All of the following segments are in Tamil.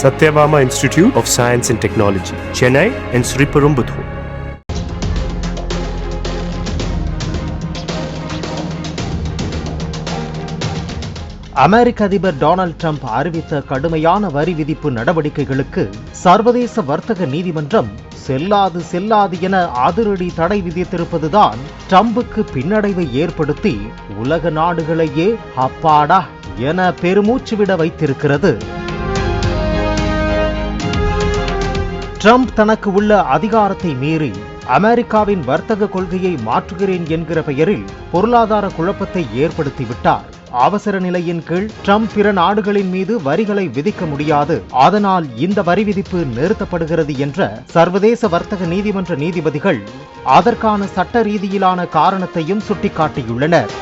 Satyabama Institute of Science and Technology, Chennai and Sriperumbudur. அமெரிக்க அதிபர் டொனால்ட் ட்ரம்ப் அறிவித்த கடுமையான வரி விதிப்பு நடவடிக்கைகளுக்கு சர்வதேச வர்த்தக நீதிமன்றம் செல்லாது என அதிரடி தடை விதித்திருப்பதுதான் ட்ரம்புக்கு பின்னடைவை ஏற்படுத்தி உலக நாடுகளையே அப்பாடா என பெருமூச்சு விட வைத்திருக்கிறது. ட்ரம்ப் தனக்கு உள்ள அதிகாரத்தை மீறி அமெரிக்காவின் வர்த்தக கொள்கையை மாற்றுகிறேன் என்கிற பெயரில் பொருளாதார குழப்பத்தை ஏற்படுத்திவிட்டார். அவசர நிலையின் கீழ் ட்ரம்ப் பிற நாடுகளின் மீது வரிகளை விதிக்க முடியாது, அதனால் இந்த வரி விதிப்பு நிறுத்தப்படுகிறது என்ற சர்வதேச வர்த்தக நீதிமன்ற நீதிபதிகள் அதற்கான சட்ட ரீதியிலான காரணத்தையும் சுட்டிக்காட்டியுள்ளனர்.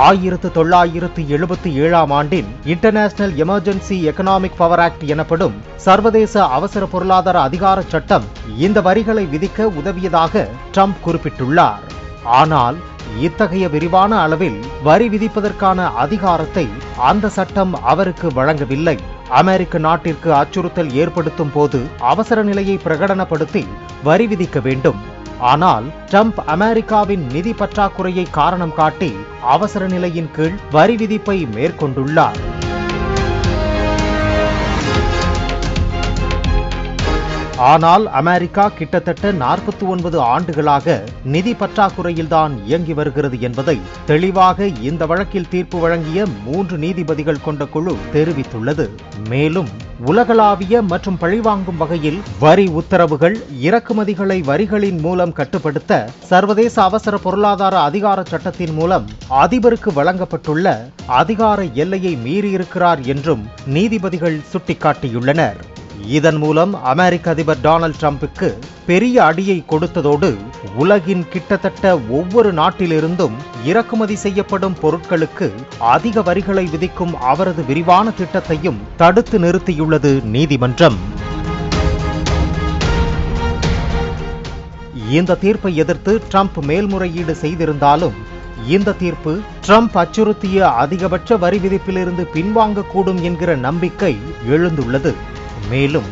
1977 ஆண்டின் international emergency economic power act எனப்படும் சர்வதேச அவசர பொருளாதார அதிகார சட்டம் இந்த வரிகளை விதிக்க உதவியதாக ட்ரம்ப் குறிப்பிட்டுள்ளார். ஆனால் இத்தகைய விரிவான அளவில் வரி விதிப்பதற்கான அதிகாரத்தை அந்த சட்டம் அவருக்கு வழங்கவில்லை. அமெரிக்க நாட்டிற்கு அச்சுறுத்தல் ஏற்படுத்தும் போது அவசர நிலையை பிரகடனப்படுத்தி வரி விதிக்க வேண்டும். ஆனால் ட்ரம்ப் அமெரிக்காவின் நிதி பற்றாக்குறையை காரணம் காட்டி அவசர நிலையின் கீழ் வரி விதிப்பை மேற்கொண்டுள்ளார். ஆனால் அமெரிக்கா கிட்டத்தட்ட 49 ஆண்டுகளாக நிதி பற்றாக்குறையில்தான் இயங்கி வருகிறது என்பதை தெளிவாக இந்த வழக்கில் தீர்ப்பு வழங்கிய 3 நீதிபதிகள் கொண்ட குழு தெரிவித்துள்ளது. மேலும் உலகளாவிய மற்றும் பழிவாங்கும் வகையில் வரி உத்தரவுகள், இறக்குமதிகளை வரிகளின் மூலம் கட்டுப்படுத்த சர்வதேச அவசர பொருளாதார அதிகார சட்டத்தின் மூலம் அதிபருக்கு வழங்கப்பட்டுள்ள அதிகார எல்லையை மீறியிருக்கிறார் என்றும் நீதிபதிகள் சுட்டிக்காட்டியுள்ளனர். இதன் மூலம் அமெரிக்க அதிபர் டொனால்ட் ட்ரம்புக்கு பெரிய அடியை கொடுத்ததோடு உலகின் கிட்டத்தட்ட ஒவ்வொரு நாட்டிலிருந்தும் இறக்குமதி செய்யப்படும் பொருட்களுக்கு அதிக வரிகளை விதிக்கும் அவரது விரிவான திட்டத்தையும் தடுத்து நிறுத்தியுள்ளது நீதிமன்றம். இந்த தீர்ப்பை எதிர்த்து ட்ரம்ப் மேல்முறையீடு செய்திருந்தாலும் இந்த தீர்ப்பு ட்ரம்ப் அச்சுறுத்திய அதிகபட்ச வரி விதிப்பிலிருந்து பின்வாங்கக்கூடும் என்கிற நம்பிக்கை எழுந்துள்ளது. மேலும்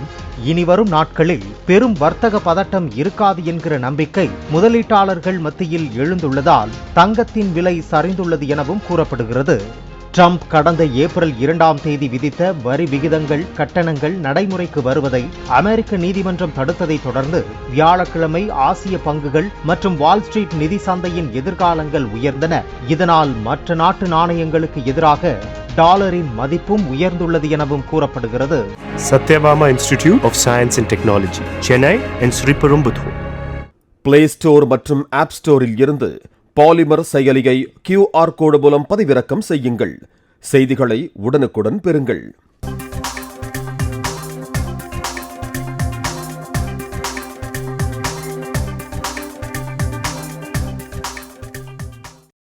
இனிவரும் நாட்களில் பெரும் வர்த்தக பதட்டம் இருக்காது என்கிற நம்பிக்கை முதலீட்டாளர்கள் மத்தியில் எழுந்துள்ளதால் தங்கத்தின் விலை சரிந்துள்ளது எனவும் கூறப்படுகிறது. ட்ரம்ப் கடந்த ஏப்ரல் 2ஆம் தேதி விதித்த வரி விகிதங்கள், கட்டணங்கள் நடைமுறைக்கு வருவதை அமெரிக்க நீதிமன்றம் தடுத்ததை தொடர்ந்து வியாழக்கிழமை ஆசிய பங்குகள் மற்றும் வால் ஸ்ட்ரீட் நிதி சந்தையின் எதிர்காலங்கள் உயர்ந்தன. இதனால் மற்ற நாட்டு நாணயங்களுக்கு எதிராக டாலரின் மதிப்பும் உயர்ந்துள்ளது எனவும் கூறப்படுகிறது. Satyabama Institute of Science and Technology, Chennai and Sriperumbudur. Play store மற்றும் ஆப் ஸ்டோரில் இருந்து பாலிமர் செயலியை QR கோடு மூலம் பதிவிறக்கம் செய்யுங்கள். செய்திகளை உடனுக்குடன் பெறுங்கள்.